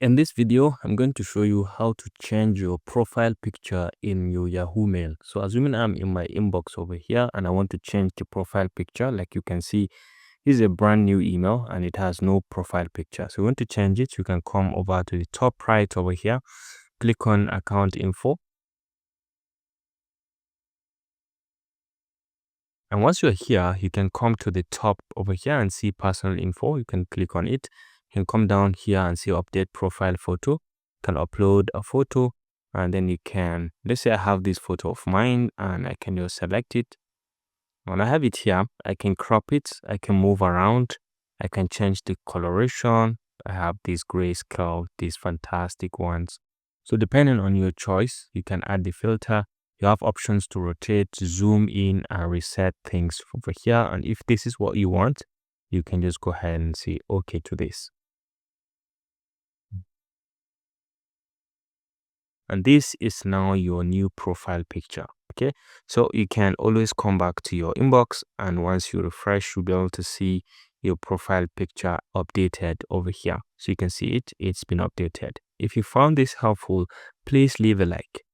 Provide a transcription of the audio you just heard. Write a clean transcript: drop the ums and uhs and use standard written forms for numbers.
In this video, I'm going to show you how to change your profile picture in your Yahoo Mail. So assuming I'm in my inbox over here and I want to change the profile picture, like you can see, this is a brand new email and it has no profile picture. So you want to change it, you can come over to the top right over here, click on Account Info. And once you're here, you can come to the top over here and see Personal Info. You can click on it. You can come down here and see Update Profile Photo. You can upload a photo and then you can, let's say I have this photo of mine and I can just select it. When I have it here, I can crop it. I can move around. I can change the coloration. I have these grayscale, these fantastic ones. So depending on your choice, you can add the filter. You have options to rotate, zoom in, and reset things over here. And if this is what you want, you can just go ahead and say OK to this. And this is now your new profile picture. Okay, so you can always come back to your inbox, and once you refresh, you'll be able to see your profile picture updated over here. So you can see it's been updated. If you found this helpful, please leave a like.